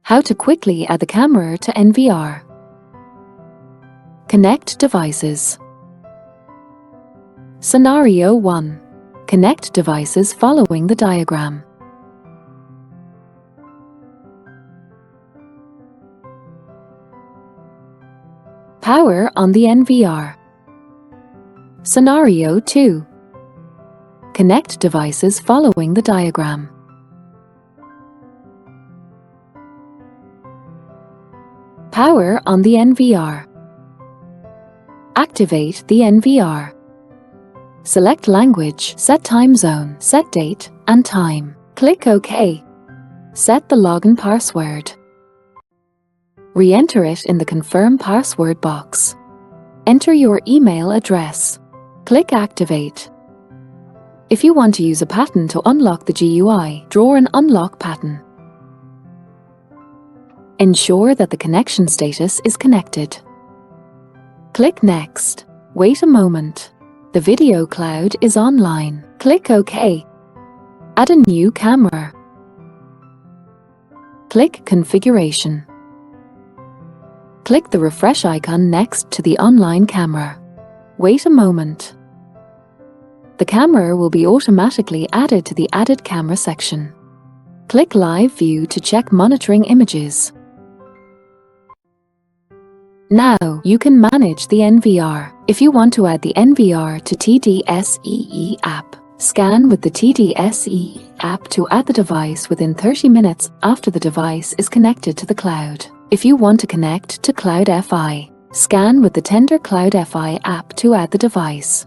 How to quickly add the camera to NVR. Connect devices. Scenario 1. Connect devices following the diagram. Power on the NVR. Scenario 2. Connect devices following the diagram. Power on the NVR. Activate the NVR. Select language, set time zone, set date and time. Click OK. Set the login password. Re-enter it in the Confirm Password box. Enter your email address. Click Activate. If you want to use a pattern to unlock the GUI, draw an unlock pattern. Ensure that the connection status is connected. Click Next. Wait a moment. The video cloud is online. Click OK. Add a new camera. Click Configuration. Click the refresh icon next to the online camera. Wait a moment. The camera will be automatically added to the Added Camera section. Click Live View to check monitoring images. Now you can manage the NVR. If you want to add the NVR to TDSEE app, scan with the TDSEE app to add the device within 30 minutes after the device is connected to the cloud. If you want to connect to Cloud FI, scan with the Tenda Cloud FI app to add the device.